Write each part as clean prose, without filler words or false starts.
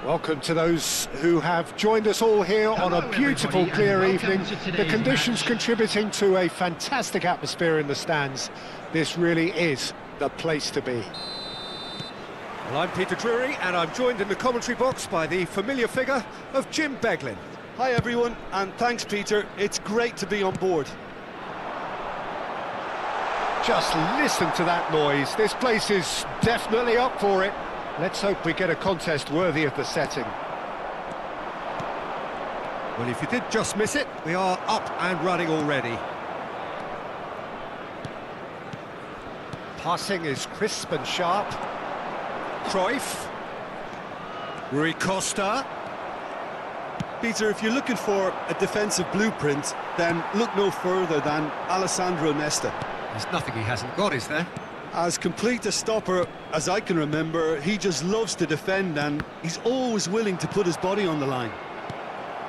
Welcome to those who have joined us all here on a beautiful, clear evening. The conditions contributing to a fantastic atmosphere in the stands. This really is the place to be. Well, I'm Peter Drury, and I'm joined in the commentary box by the familiar figure of Jim Beglin. Hi everyone, and thanks Peter, it's great to be on board. Just listen to that noise, this place is definitely up for it. Let's hope we get a contest worthy of the setting. Well, if you did just miss it, we are up and running already. Passing is crisp and sharp. Cruyff. Rui Costa. Peter, if you're looking for a defensive blueprint, then look no further than Alessandro Nesta. There's nothing he hasn't got, is there? As complete a stopper as I can remember, he just loves to defend and he's always willing to put his body on the line.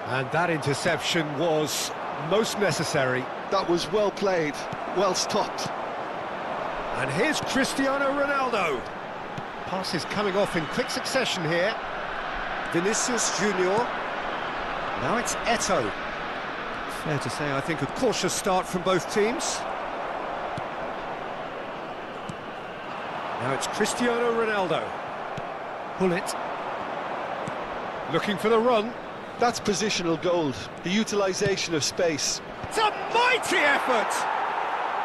And that interception was most necessary. That was well played, well stopped. And here's Cristiano Ronaldo. Passes coming off in quick succession here. Vinicius Junior. Now it's Eto'o. Fair to say, I think, a cautious start from both teams. Now it's Cristiano Ronaldo. Pull it. Looking for the run. That's positional gold, the utilisation of space. It's a mighty effort!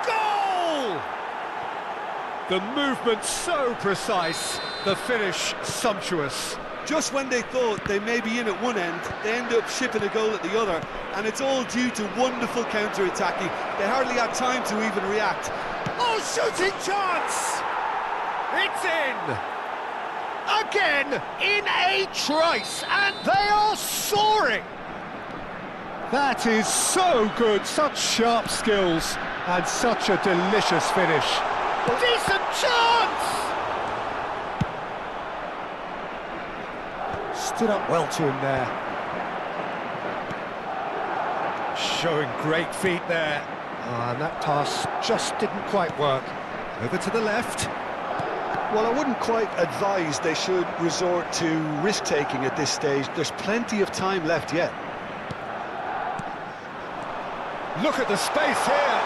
Goal! The movement so precise, the finish sumptuous. Just when they thought they may be in at one end, they end up shipping a goal at the other, and it's all due to wonderful counter-attacking. They hardly had time to even react. Oh, shooting chance! It's in! Again, in a trice, and they are soaring! That is so good, such sharp skills, and such a delicious finish. Decent chance! Stood up well to him there. Showing great feet there. And that pass just didn't quite work. Over to the left. Well, I wouldn't quite advise they should resort to risk-taking at this stage. There's plenty of time left yet. Look at the space here.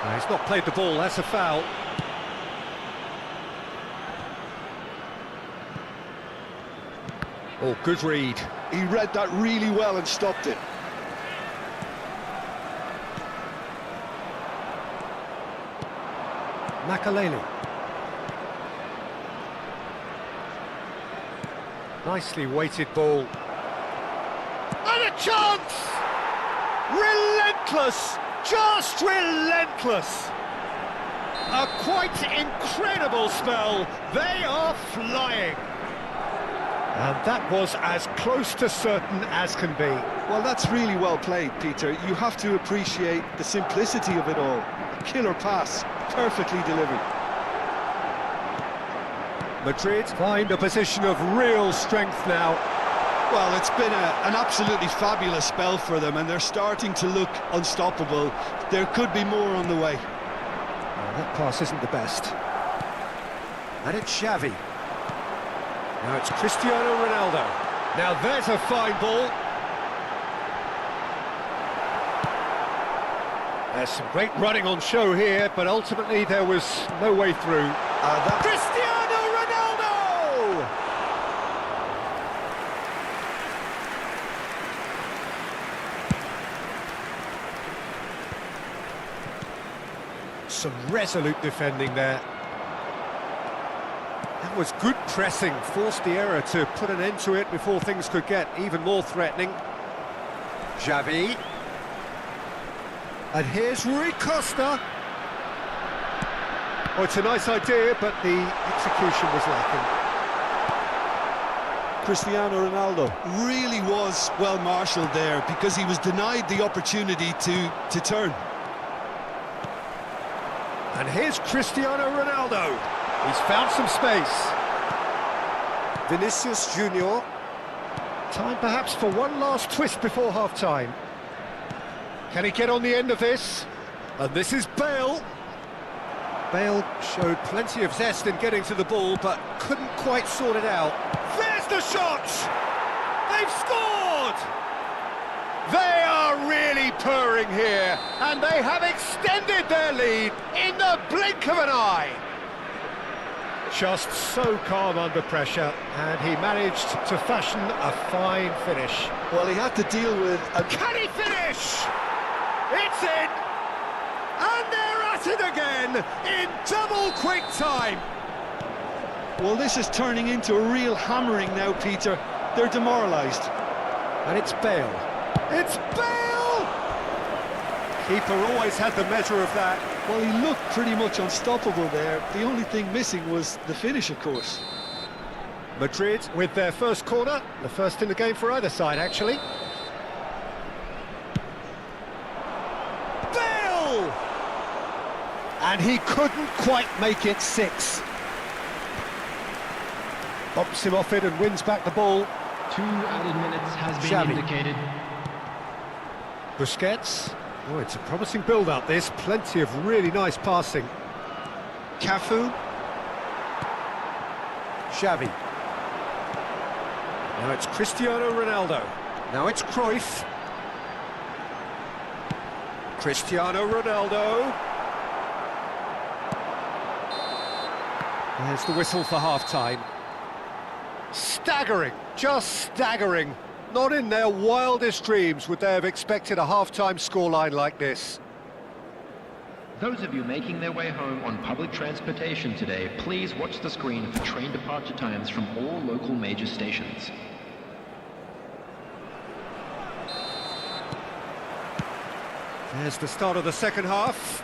No, he's not played the ball, that's a foul. Oh, good read. He read that really well and stopped it. Makaleli. Nicely weighted ball. And a chance! Relentless! Just relentless! A quite incredible spell. They are flying. And that was as close to certain as can be. Well, that's really well played, Peter. You have to appreciate the simplicity of it all. A killer pass, perfectly delivered. Madrid find a position of real strength now. Well, it's been an absolutely fabulous spell for them, and they're starting to look unstoppable. There could be more on the way. Well, that pass isn't the best. And it's Xavi. Now it's Cristiano Ronaldo. Now there's a fine ball. There's some great running on show here, but ultimately there was no way through. Cristiano Ronaldo! Some resolute defending there. That was good pressing, forced the error to put an end to it before things could get even more threatening. Xavi. And here's Rui Costa. Oh, it's a nice idea, but the execution was lacking. Cristiano Ronaldo really was well marshalled there because he was denied the opportunity to turn. And here's Cristiano Ronaldo. He's found some space. Vinicius Junior. Time perhaps for one last twist before half-time. Can he get on the end of this? And this is Bale. Bale showed plenty of zest in getting to the ball, but couldn't quite sort it out. There's the shot! They've scored! They are really purring here, and they have extended their lead in the blink of an eye. Just so calm under pressure, and he managed to fashion a fine finish. Well, he had to deal with a... Can he finish? It's in! And they're at it again in double quick time. Well, this is turning into a real hammering now, Peter. They're demoralised. And it's Bale. It's Bale! Keeper always had the measure of that. Well, he looked pretty much unstoppable there. The only thing missing was the finish, of course. Madrid with their first corner, the first in the game for either side, actually. Bale! And he couldn't quite make it 6. Bumps him off it and wins back the ball. 2 added minutes has been Xavi. indicated. Busquets. Oh, it's a promising build-up, this. Plenty of really nice passing. Cafu. Xavi. Now it's Cristiano Ronaldo. Now it's Cruyff. Cristiano Ronaldo. There's the whistle for half-time. Staggering, just staggering. Not in their wildest dreams would they have expected a half-time scoreline like this. Those of you making their way home on public transportation today, please watch the screen for train departure times from all local major stations. There's the start of the second half.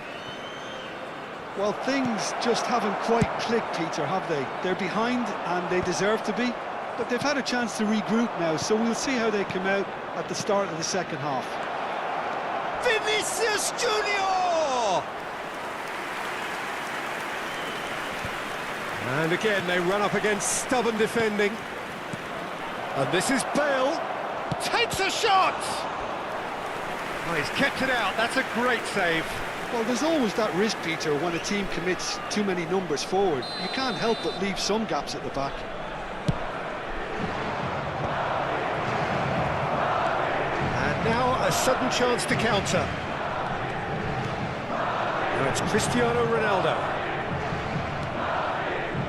Well, things just haven't quite clicked, Peter, have they? They're behind and they deserve to be, but they've had a chance to regroup now, so we'll see how they come out at the start of the second half. Vinicius Junior! And again, they run up against stubborn defending. And this is Bale. Takes a shot! Oh, he's kept it out. That's a great save. Well, there's always that risk, Peter, when a team commits too many numbers forward. You can't help but leave some gaps at the back. And now a sudden chance to counter. Now it's Cristiano Ronaldo.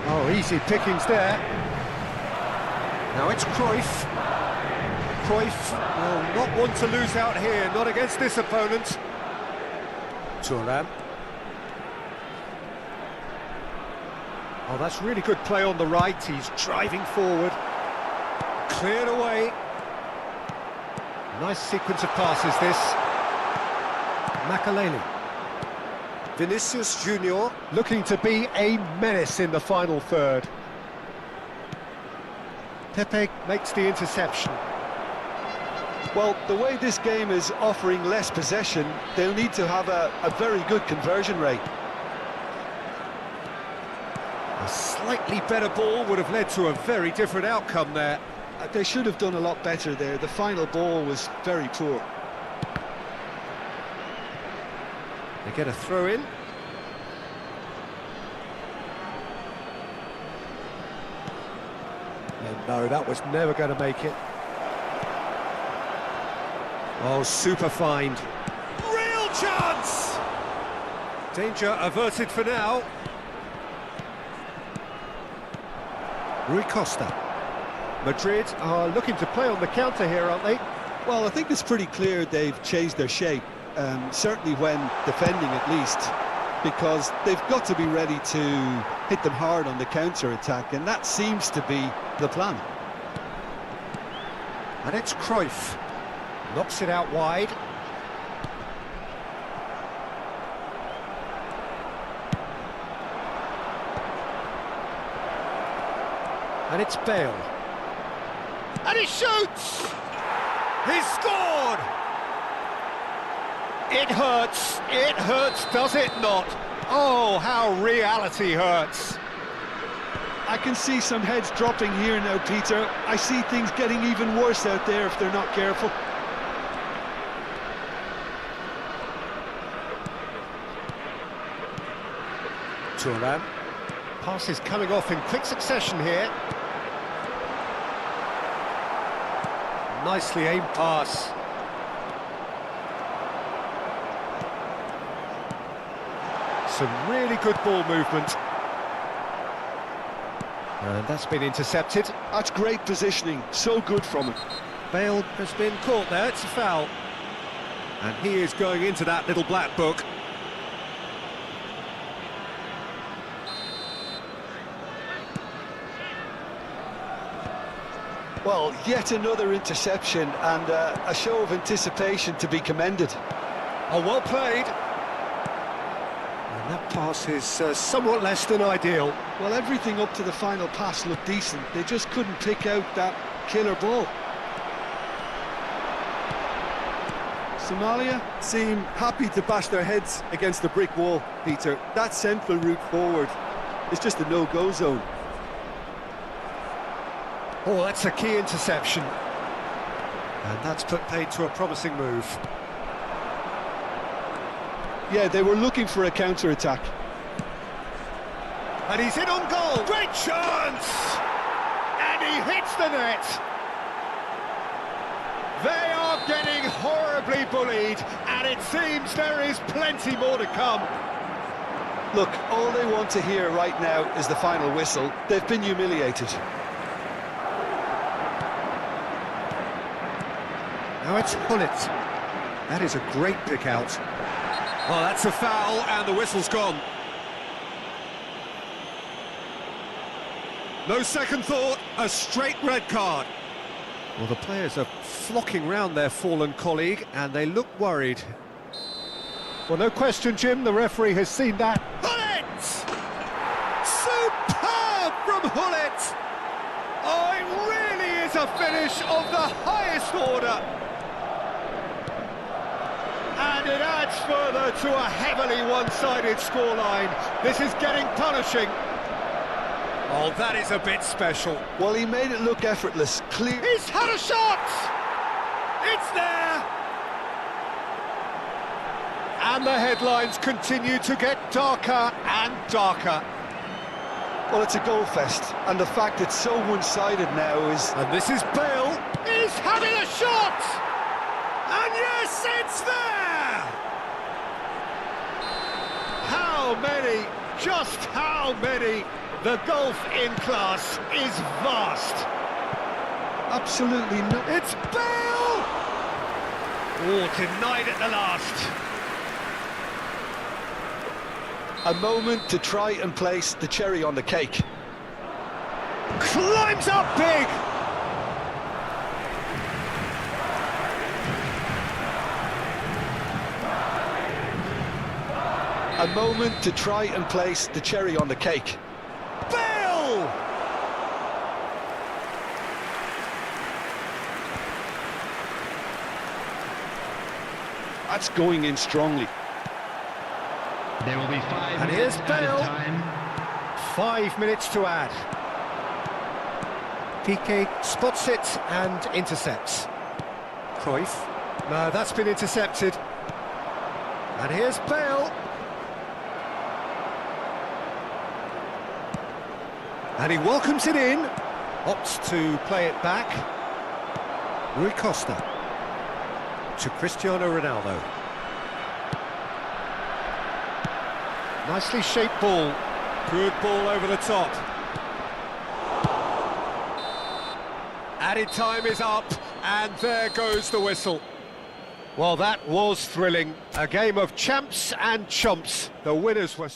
Oh, easy pickings there. Now it's Cruyff. Cruyff will not want to lose out here, not against this opponent. Tran. Oh, that's really good play on the right. He's driving forward. Cleared away. Nice sequence of passes, this. Makaleli. Vinicius Junior looking to be a menace in the final third. Pepe makes the interception. Well, the way this game is offering less possession, they'll need to have a very good conversion rate. A slightly better ball would have led to a very different outcome there. They should have done a lot better there. The final ball was very poor. They get a throw in. And no, that was never going to make it. Oh, super find. Real chance! Danger averted for now. Rui Costa. Madrid are looking to play on the counter here, aren't they? Well, I think it's pretty clear they've changed their shape, certainly when defending at least, because they've got to be ready to hit them hard on the counter-attack, and that seems to be the plan. And it's Cruyff. Knocks it out wide. And it's Bale. And he shoots! He's scored! It hurts, does it not? Oh, how reality hurts. I can see some heads dropping here now, Peter. I see things getting even worse out there if they're not careful. Tran. Pass is coming off in quick succession here. Nicely aimed pass. Some really good ball movement. And that's been intercepted. That's great positioning, so good from him. Bale has been caught there, it's a foul. And he is going into that little black book. Well, yet another interception and a show of anticipation to be commended. Oh, well played. And that pass is somewhat less than ideal. Well, everything up to the final pass looked decent. They just couldn't pick out that killer ball. Somalia seem happy to bash their heads against the brick wall, Peter. That central route forward is just a no-go zone. Oh, that's a key interception. And that's put paid to a promising move. Yeah, they were looking for a counter-attack. And he's in on goal. Great chance! And he hits the net. They are getting horribly bullied, and it seems there is plenty more to come. Look, all they want to hear right now is the final whistle. They've been humiliated. Now it's Hullet. That is a great pick out. Oh, that's a foul, and the whistle's gone. No second thought, a straight red card. Well, the players are flocking round their fallen colleague, and they look worried. Well, no question, Jim, the referee has seen that. Hullet! Superb from Hullet! Oh, it really is a finish of the highest order. And it adds further to a heavily one-sided scoreline. This is getting punishing. Oh, that is a bit special. Well, he made it look effortless, clear. He's had a shot! It's there! And the headlines continue to get darker and darker. Well, it's a goal fest, and the fact it's so one-sided now is... And this is Bale. He's having a shot! And yes, it's there! How many? Just how many? The gulf in class is vast. Absolutely not. It's Bale! Oh, denied at the last. A moment to try and place the cherry on the cake. Climbs up big! A moment to try and place the cherry on the cake. Bale! That's going in strongly. There will be 5 And minutes here's added Bale. time. 5 minutes to add. Piqué spots it and intercepts. Cruyff. No, that's been intercepted. And here's Bale. And he welcomes it in. Opts to play it back. Rui Costa. To Cristiano Ronaldo. Nicely shaped ball. Good ball over the top. Added time is up, and there goes the whistle. Well, that was thrilling. A game of champs and chumps. The winners were...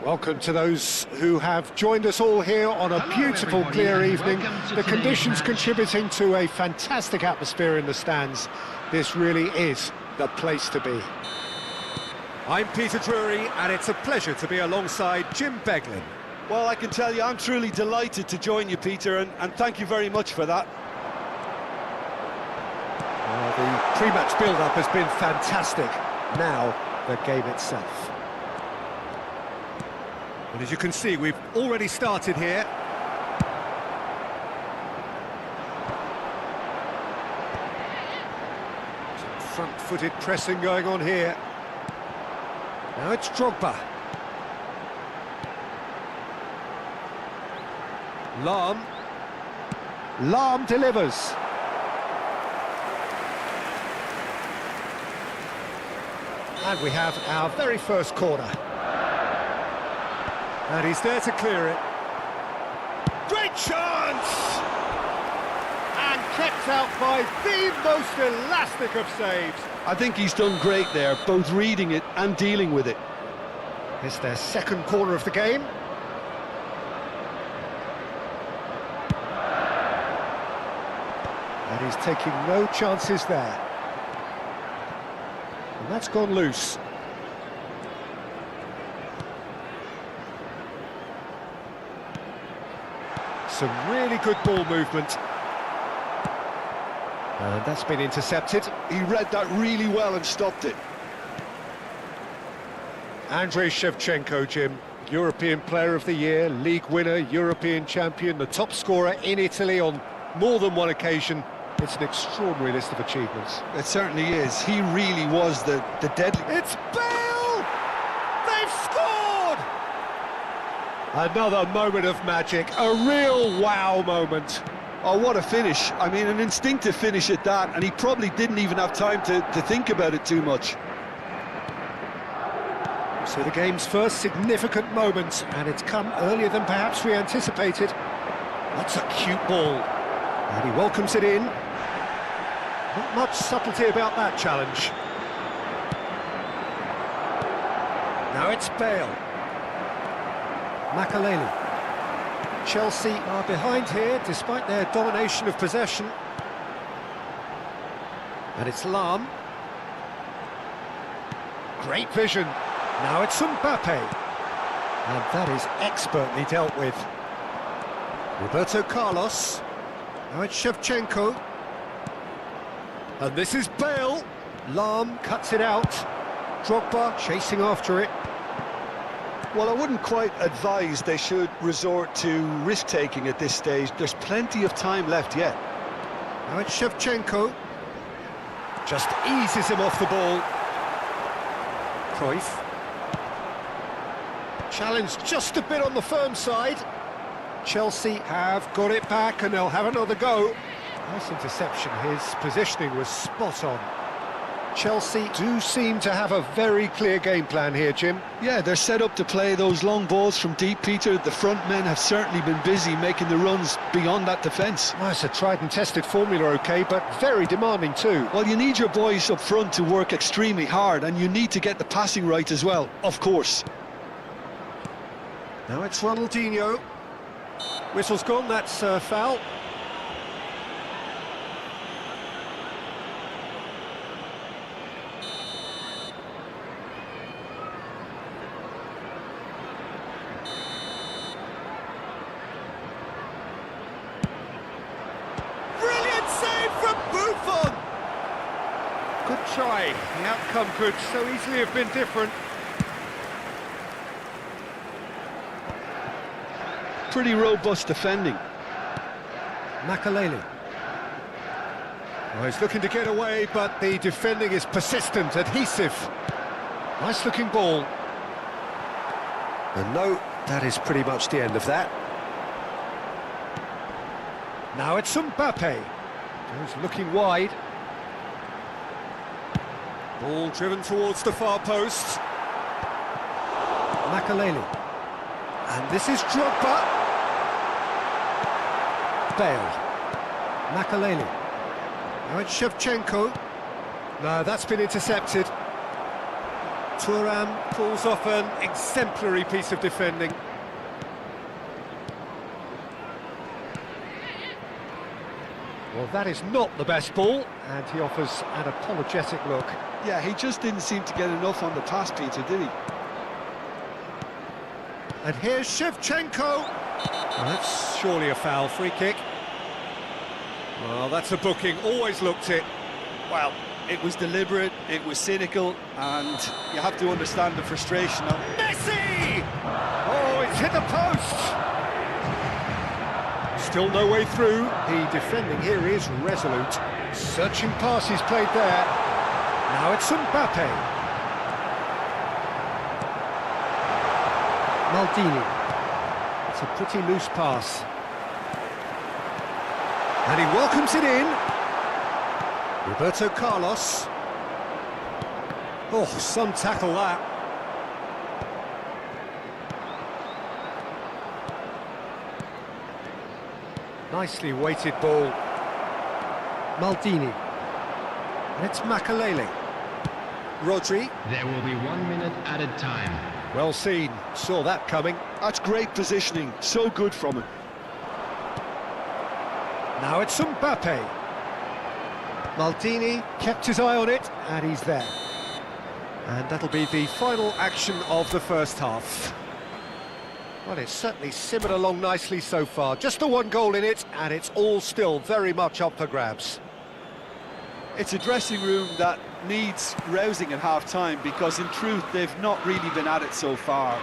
Welcome to those who have joined us all here on a beautiful, everybody, clear and evening. welcome to The today's conditions match. contributing to a fantastic atmosphere in the stands. This really is the place to be. I'm Peter Drury, and it's a pleasure to be alongside Jim Beglin. Well, I can tell you, I'm truly delighted to join you, Peter, and thank you very much for that. Well, the pre-match build-up has been fantastic. Now, the game itself. And as you can see, we've already started here. Some front-footed pressing going on here. Now it's Drogba. Lahm delivers. And we have our very first corner. And he's there to clear it. Great chance! And kept out by the most elastic of saves. I think he's done great there, both reading it and dealing with it. It's their second corner of the game. And he's taking no chances there. And that's gone loose. Some really good ball movement. And that's been intercepted. He read that really well and stopped it. Andrei Shevchenko, Jim, European Player of the Year, League winner, European champion, the top scorer in Italy on more than one occasion. It's an extraordinary list of achievements. It certainly is. He really was the deadly... It's Bale! They've scored! Another moment of magic, a real wow moment. Oh, what a finish. I mean, an instinctive finish at that, and he probably didn't even have time to think about it too much. So the game's first significant moment, and it's come earlier than perhaps we anticipated. That's a cute ball. And he welcomes it in. Not much subtlety about that challenge. Now it's Bale. Makaleli. Chelsea are behind here, despite their domination of possession. And it's Lahm. Great vision. Now it's Mbappe. And that is expertly dealt with. Roberto Carlos. Now it's Shevchenko. And this is Bale. Lahm cuts it out. Drogba chasing after it. Well, I wouldn't quite advise they should resort to risk-taking at this stage. There's plenty of time left yet. Now it's Shevchenko. Just eases him off the ball. Cruyff. Challenged just a bit on the firm side. Chelsea have got it back and they'll have another go. Nice interception, his positioning was spot on. Chelsea do seem to have a very clear game plan here, Jim. Yeah, they're set up to play those long balls from deep, Peter. The front men have certainly been busy making the runs beyond that defence. Well, it's a tried and tested formula, OK, but very demanding too. Well, you need your boys up front to work extremely hard, and you need to get the passing right as well, of course. Now it's Ronaldinho. Whistle's gone, that's foul. Brilliant save from Buffon! Good try. The outcome could so easily have been different. Pretty robust defending. Makaleli. Well, he's looking to get away, but the defending is persistent, adhesive. Nice looking ball. And no, that is pretty much the end of that. Now it's Mbappe. He's looking wide. Ball driven towards the far post. Makaleli. And this is Drogba. Bale. Makaleli. Now it's Shevchenko. No, that's been intercepted. Tran pulls off an exemplary piece of defending. Well, that is not the best ball, and he offers an apologetic look. Yeah, he just didn't seem to get enough on the pass, Peter, did he? And here's Shevchenko. Well, that's surely a foul. Free kick. Well, that's a booking. Always looked it. Well, it was deliberate, it was cynical, and you have to understand the frustration of Messi! Oh, it's hit the post! Still no way through. The defending here is resolute. Searching pass is played there. Now it's Mbappe. Maldini. It's a pretty loose pass. And he welcomes it in. Roberto Carlos. Oh, some tackle that. Nicely weighted ball. Maldini. And it's Makaleli. Rodri. There will be 1 minute added time. Well seen. Saw that coming. that's great positioning, so good from him. Now it's Mbappe. Maldini kept his eye on it, and he's there. And that'll be the final action of the first half. Well, it's certainly simmered along nicely so far. Just the one goal in it, and it's all still very much up for grabs. It's a dressing room that needs rousing at half-time, because in truth they've not really been at it so far.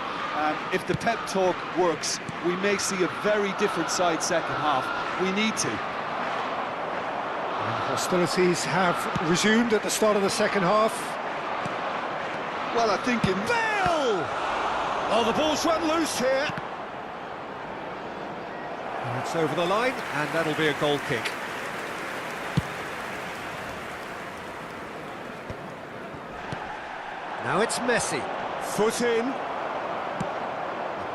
If the pep talk works, we may see a very different side second half. We need to. And hostilities have resumed at the start of the second half. Well, I think in Bale! Oh, the ball's run loose here. And it's over the line, and that'll be a goal kick. Now it's Messi. Foot in.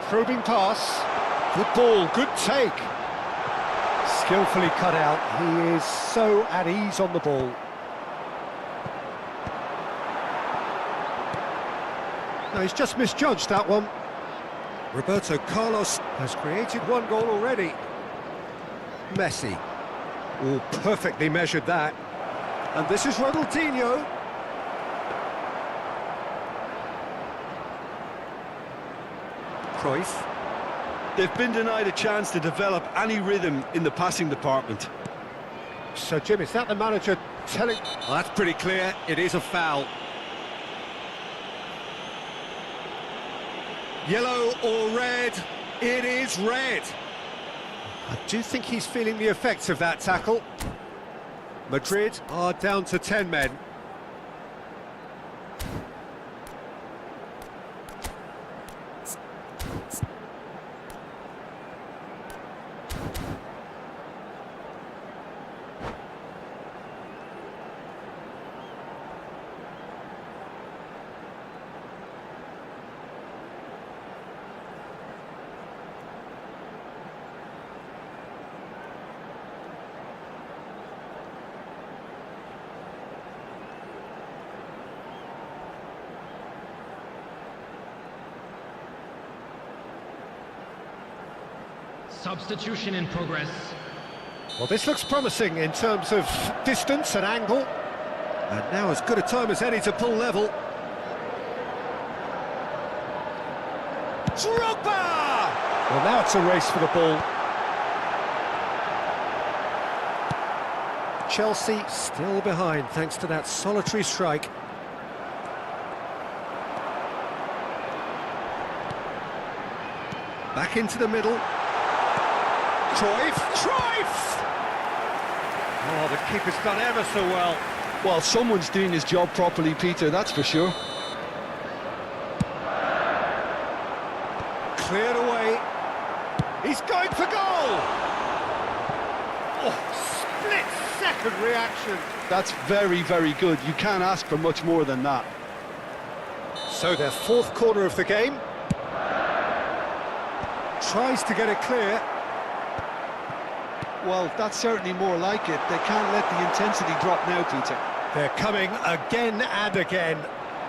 Probing pass. Good ball, good take. Skillfully cut out. He is so at ease on the ball. No, he's just misjudged that one. Roberto Carlos has created one goal already. Messi. Oh, perfectly measured that. And this is Ronaldinho. Cruyff. they've been denied a chance to develop any rhythm in the passing department. So, Jim, is that the manager telling... Well, that's pretty clear. It is a foul. Yellow or red? It is red. I do think he's feeling the effects of that tackle. Madrid are down to 10 men. Substitution in progress. Well, this looks promising in terms of distance and angle. And now as good a time as any to pull level. Drogba! Well, now it's a race for the ball. Chelsea still behind thanks to that solitary strike. Back into the middle. Cruyff! Oh, the keeper's done ever so well. Well, someone's doing his job properly, Peter, that's for sure. Cleared away. He's going for goal! Oh, split-second reaction. That's very, very good. You can't ask for much more than that. So their fourth corner of the game. Tries to get it clear. Well, that's certainly more like it. They can't let the intensity drop now, Peter. They're coming again and again.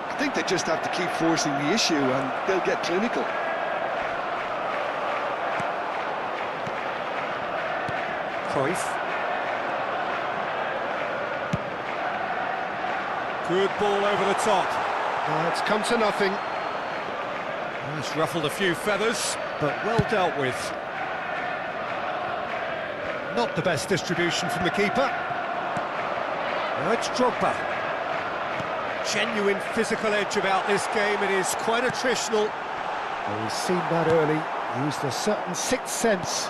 I think they just have to keep forcing the issue and they'll get clinical. Cruyff. Good ball over the top. It's come to nothing. It's ruffled a few feathers, but well dealt with. Not the best distribution from the keeper. Now it's Drogba. Genuine physical edge about this game. It is quite attritional. Well, we've seen that early. Used a certain sixth sense.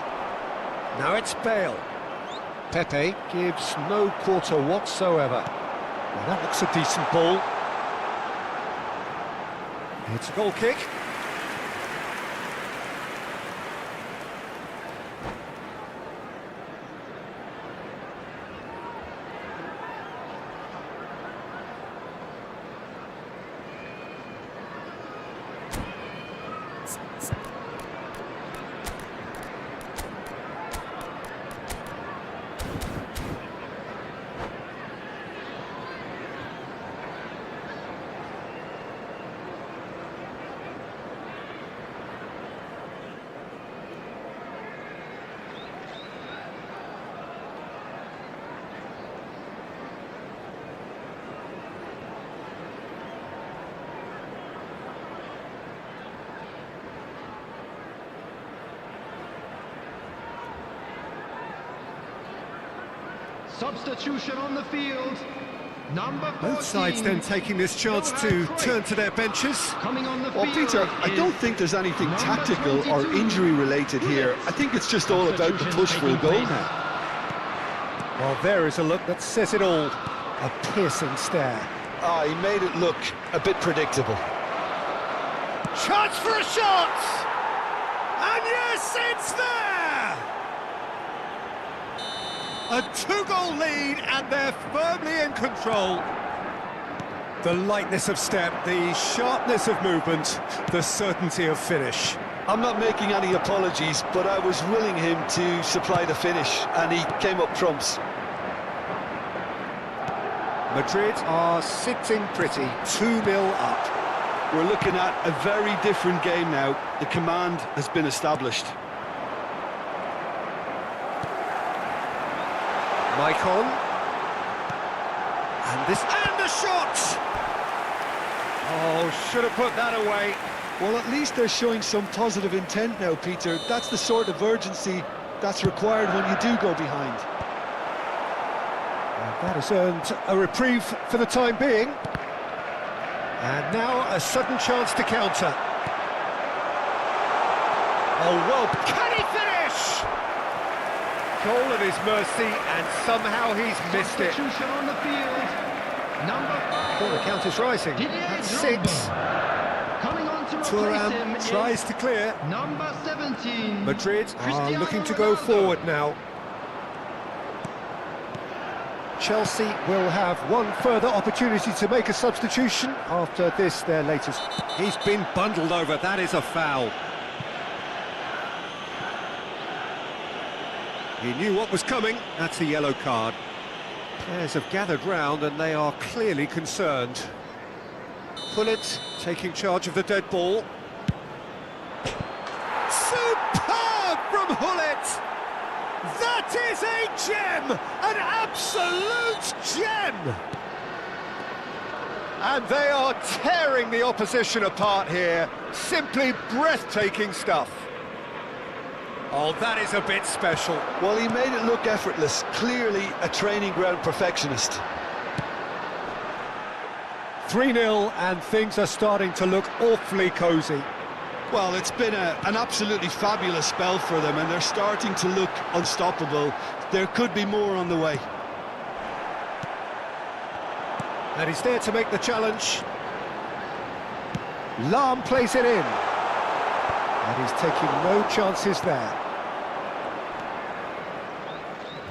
Now it's Bale. Pepe gives no quarter whatsoever. Well, that looks a decent ball. It's a goal kick. Substitution on the field. Number 14. Both sides then taking this chance to turn to their benches. Coming on the Well, field. Peter, I don't think there's anything tactical or injury related here. I think it's just all about the push for a goal now. Well, there is a look that says it all. A piercing stare. Ah, he made it look a bit predictable. Chance for a shot! And yes, it's there! A two-goal lead, and they're firmly in control. The lightness of step, the sharpness of movement, the certainty of finish. I'm not making any apologies, but I was willing him to supply the finish, and he came up trumps. Madrid are sitting pretty, 2-0 up. We're looking at a very different game now. The command has been established. Maicon. And the shot! Oh, should have put that away. Well, at least they're showing some positive intent now, Peter. That's the sort of urgency that's required when you do go behind. And that has earned a reprieve for the time being. And now a sudden chance to counter. Oh, well, can he finish? Goal at his mercy, and somehow he's missed it. Substitution on the field. Number 5. Well, the count is rising. That's 6. Coming on to replace him Turam tries to clear. number 17. Madrid are Cristiano looking to go Ronaldo. forward now. Chelsea will have one further opportunity to make a substitution after this, their latest. He's been bundled over, that is a foul. He knew what was coming, that's a yellow card. Players have gathered round and they are clearly concerned. Pullet taking charge of the dead ball. Superb from Hullet! That is a gem! An absolute gem! And they are tearing the opposition apart here. Simply breathtaking stuff. Oh, that is a bit special. Well, he made it look effortless. Clearly a training ground perfectionist. 3-0 and things are starting to look awfully cosy. Well, it's been an absolutely fabulous spell for them, and they're starting to look unstoppable. There could be more on the way. And he's there to make the challenge. Lahm plays it in. And he's taking no chances there.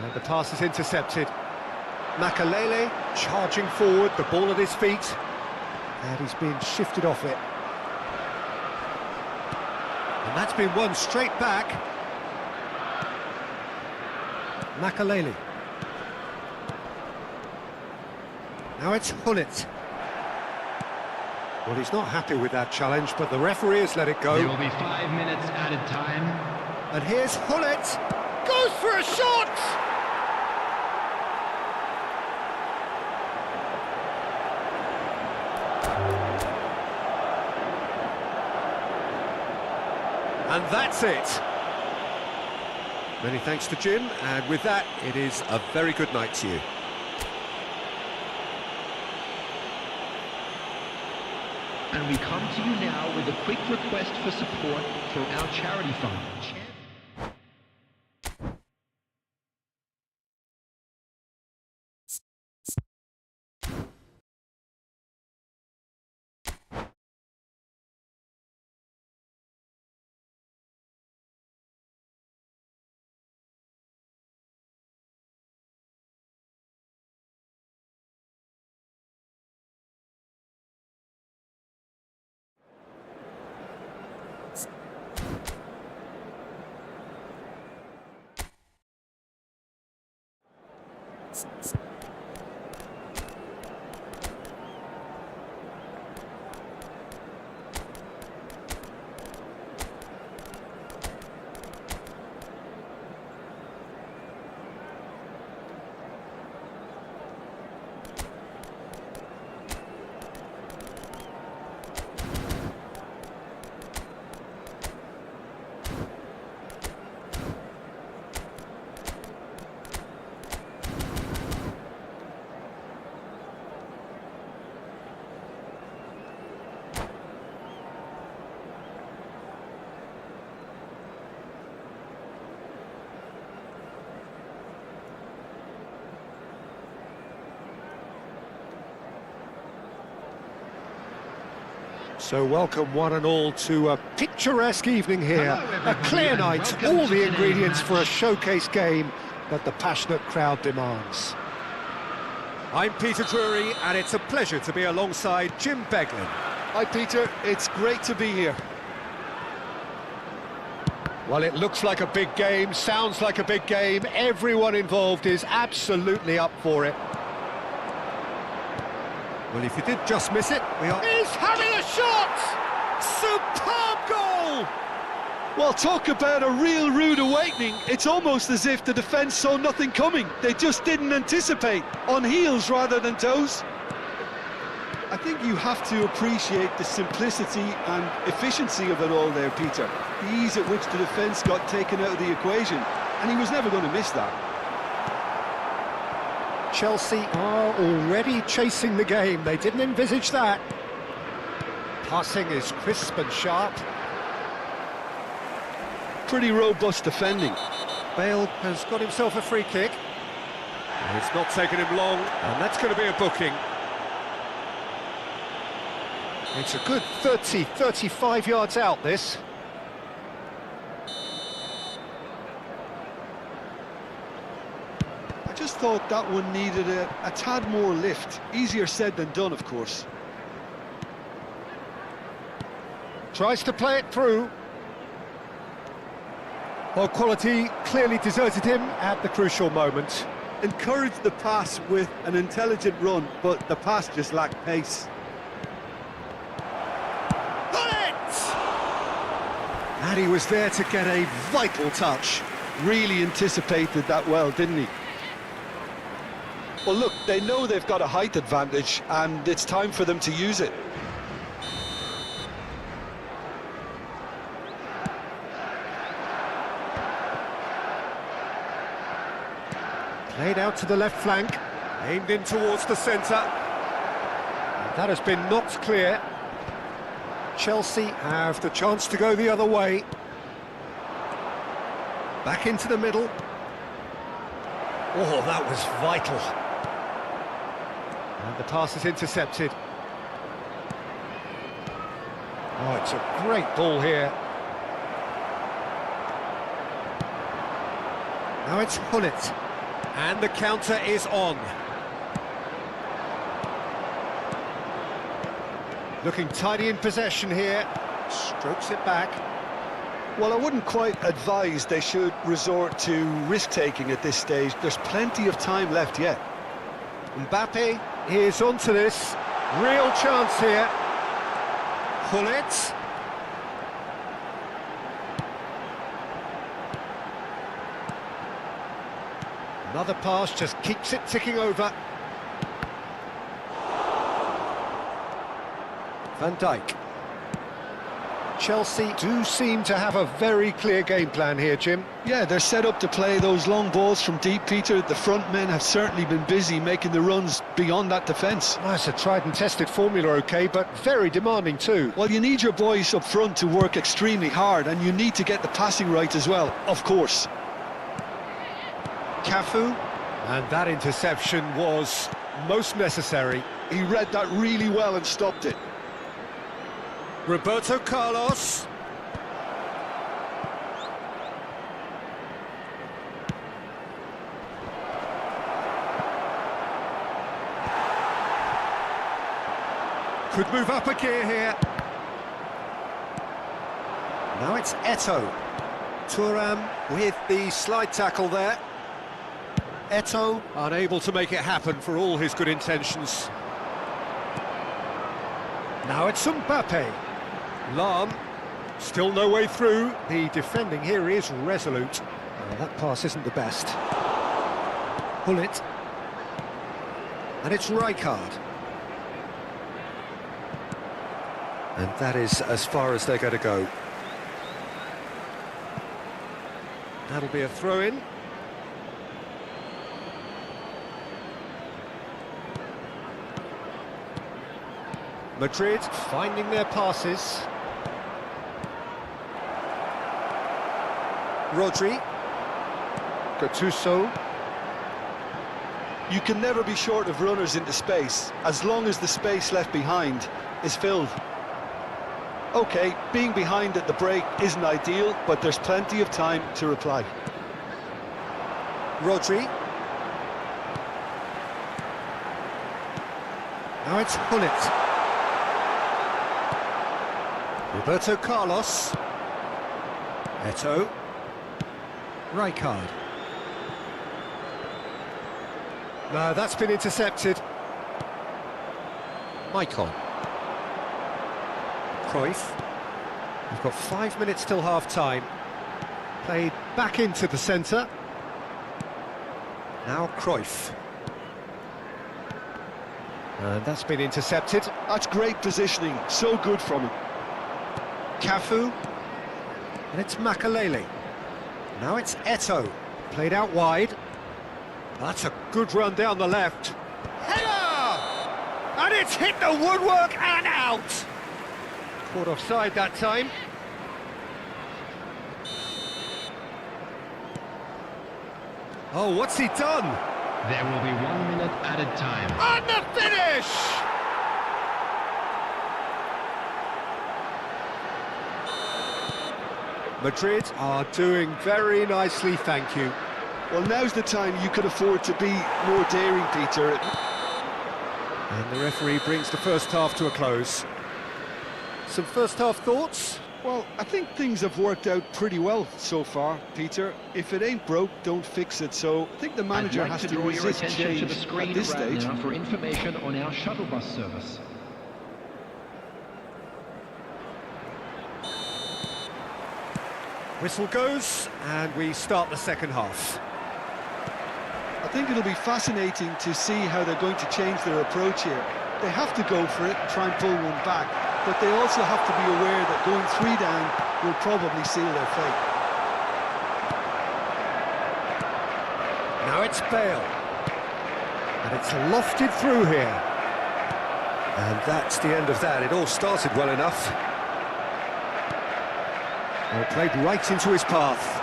And the pass is intercepted. Makalele charging forward, the ball at his feet. And he's being shifted off it. And that's been won straight back. Makalele. Now it's Hullet. Well, he's not happy with that challenge, but the referee has let it go. There will be 5 minutes added time. And here's Hullet. Goes for a shot! And that's it. Many thanks to Jim, and with that, it is a very good night to you. And we come to you now with a quick request for support for our charity fund. So welcome one and all to a picturesque evening here. Hello, A clear everybody, night, and welcome all to the today's ingredients for a match. showcase game that the passionate crowd demands. I'm Peter Drury, and it's a pleasure to be alongside Jim Beglin. Hi, Peter. It's great to be here. Well, it looks like a big game, sounds like a big game. Everyone involved is absolutely up for it. Well, if you did just miss it, we are... He's having a shot! Superb goal! Well, talk about a real rude awakening. It's almost as if the defence saw nothing coming. They just didn't anticipate. On heels rather than toes. I think you have to appreciate the simplicity and efficiency of it all there, Peter. The ease at which the defence got taken out of the equation. And he was never going to miss that. Chelsea are already chasing the game. They didn't envisage that. Passing is crisp and sharp. Pretty robust defending. Bale has got himself a free kick. It's not taken him long, and that's going to be a booking. It's a good 30, 35 yards out, this. I just thought that one needed a tad more lift. Easier said than done, of course. Tries to play it through. Well, quality clearly deserted him at the crucial moment. Encouraged the pass with an intelligent run, but the pass just lacked pace. And he was there to get a vital touch. Really anticipated that well, didn't he? Well, look, they know they've got a height advantage, and it's time for them to use it. Played out to the left flank, aimed in towards the centre. That has been knocked clear. Chelsea have the chance to go the other way. Back into the middle. Oh, that was vital. And the pass is intercepted. Oh, it's a great ball here. Now it's Hullet. And the counter is on. Looking tidy in possession here. Strokes it back. Well, I wouldn't quite advise they should resort to risk-taking at this stage. There's plenty of time left yet. Mbappe is onto this. Real chance here. Hullet. Another pass just keeps it ticking over. Van Dijk. Chelsea do seem to have a very clear game plan here, Jim. Yeah, they're set up to play those long balls from deep, Peter. The front men have certainly been busy making the runs beyond that defence. Well, it's a tried and tested formula, OK, but very demanding too. Well, you need your boys up front to work extremely hard, and you need to get the passing right as well, of course. Cafu, and that interception was most necessary. He read that really well and stopped it. Roberto Carlos. Could move up a gear here. Now it's Eto'o. Tran with the slide tackle there. Eto'o unable to make it happen for all his good intentions. Now it's Mbappe. Lam, still no way through. The defending here is resolute. That pass isn't the best. Hullet. And it's Rijkaard. And that is as far as they're going to go. That'll be a throw-in. Madrid finding their passes. Rodri. Gattuso. You can never be short of runners into space, as long as the space left behind is filled. OK, being behind at the break isn't ideal, but there's plenty of time to reply. Rodri. Now it's Hullet. Roberto Carlos. Eto'o. Rijkaard. No, that's been intercepted. Maicon. Cruyff. We've got 5 minutes till half-time. Played back into the centre. Now Cruyff. And that's been intercepted. That's great positioning, so good from him. Cafu. And it's Makalele. Now it's Eto'o. Played out wide. That's a good run down the left. Header! And it's hit the woodwork and out. Caught offside that time. Oh, what's he done? There will be 1 minute added time. And the finish! Madrid are doing very nicely, thank you. Well, now's the time you could afford to be more daring, Peter. And the referee brings the first half to a close. Some first half thoughts? Well, I think things have worked out pretty well so far, Peter. If it ain't broke, don't fix it. So I think the manager has to draw your resist attention to change the screen at this right stage. now for information on our shuttle bus service. Whistle goes, and we start the second half. I think it'll be fascinating to see how they're going to change their approach here. They have to go for it and try and pull one back, but they also have to be aware that going 3 down will probably seal their fate. Now it's Bale. And it's lofted through here. And that's the end of that. It all started well enough. Well, played right into his path.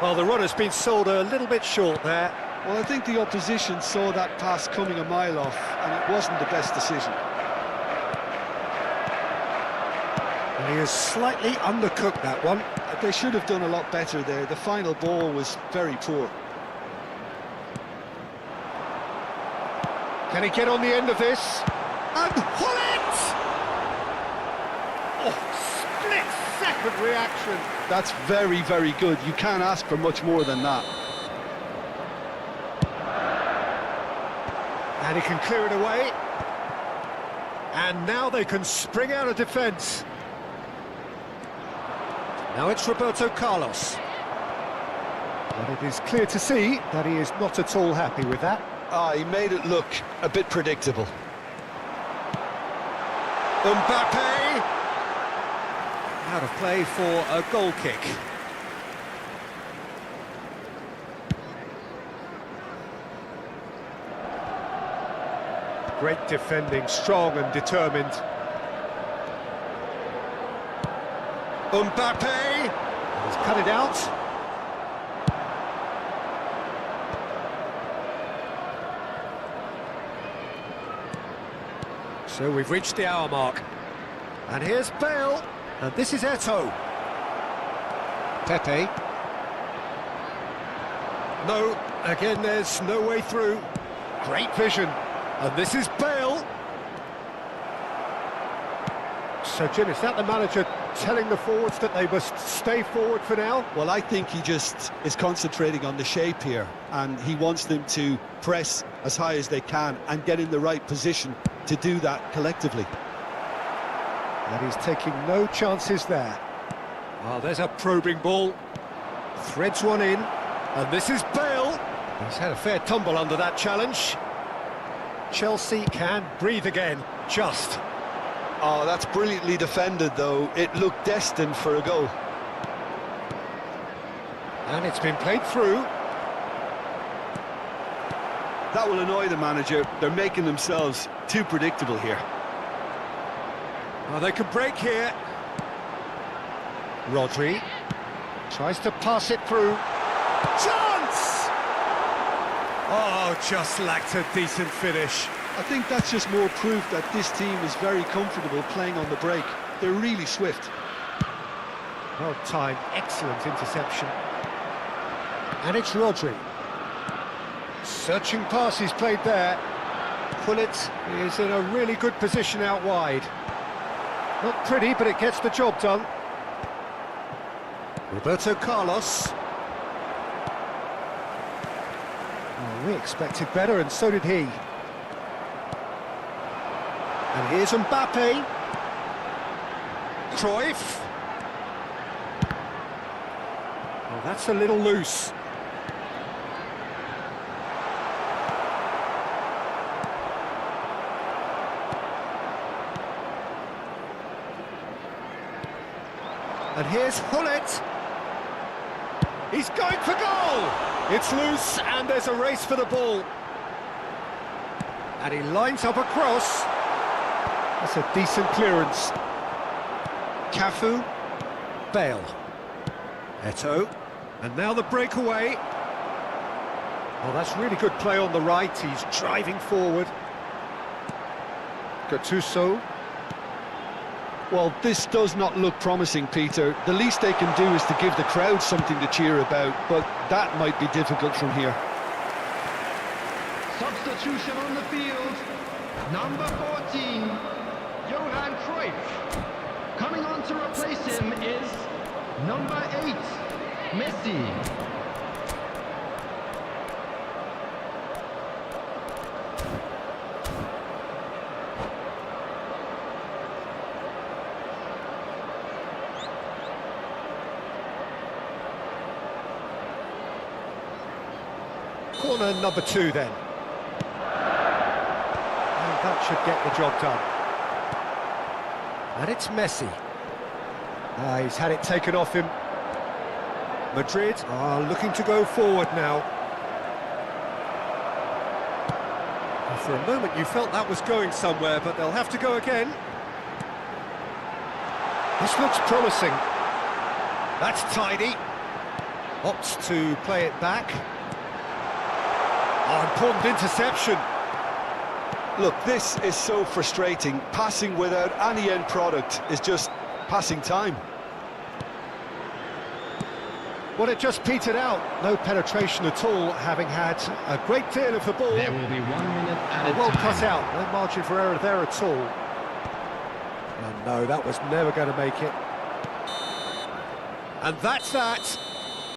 Well, the run has been sold a little bit short there. Well, I think the opposition saw that pass coming a mile off, and it wasn't the best decision. And he has slightly undercooked that one. They should have done a lot better there. The final ball was very poor. Can he get on the end of this? And pull it! Oh, split-second reaction. That's very, very good. You can't ask for much more than that. And he can clear it away. And now they can spring out of defence. Now it's Roberto Carlos. But it is clear to see that he is not at all happy with that. He made it look a bit predictable. Mbappe! Out of play for a goal kick. Great defending, strong and determined. Mbappe! He's cut it out. So we've reached the hour mark. And here's Bale. And this is Eto'o. Pepe. No, again there's no way through. Great vision. And this is Bale. So Jim, is that the manager telling the forwards that they must stay forward for now? Well, I think he just is concentrating on the shape here, and he wants them to press as high as they can and get in the right position to do that collectively. And he's taking no chances there. Oh, there's a probing ball. Threads one in. And this is Bale. He's had a fair tumble under that challenge. Chelsea can breathe again, just. Oh, that's brilliantly defended, though. It looked destined for a goal. And it's been played through. That will annoy the manager. They're making themselves too predictable here. Well, they can break here. Rodri tries to pass it through. Chance! Oh, just lacked a decent finish. I think that's just more proof that this team is very comfortable playing on the break. They're really swift. Well timed, excellent interception. And it's Rodri. Searching pass he's played there. Pullet is in a really good position out wide. Not pretty, but it gets the job done. Roberto Carlos. Oh, we expected better, and so did he. And here's Mbappe. Cruyff. Oh, that's a little loose. And here's Hullet. He's going for goal! It's loose, and there's a race for the ball. And he lines up a cross. That's a decent clearance. Cafu. Bale. Eto'o. And now the breakaway. Oh, that's really good play on the right. He's driving forward. Gattuso. Well, this does not look promising, Peter. The least they can do is to give the crowd something to cheer about, but that might be difficult from here. Substitution on the field. Number 14, Johan Cruyff. Coming on to replace him is number 8, Messi. Corner number 2 then. And that should get the job done. And it's Messi. He's had it taken off him. Madrid are looking to go forward now. For a moment you felt that was going somewhere, but they'll have to go again. This looks promising. That's tidy. Opts to play it back. Oh, important interception. Look, this is so frustrating. Passing without any end product is just passing time. Well, it just petered out. No penetration at all, having had a great deal of the ball. There will be 1 minute added Well time. cut out, no margin for error there at all. And no, that was never going to make it. And that's that.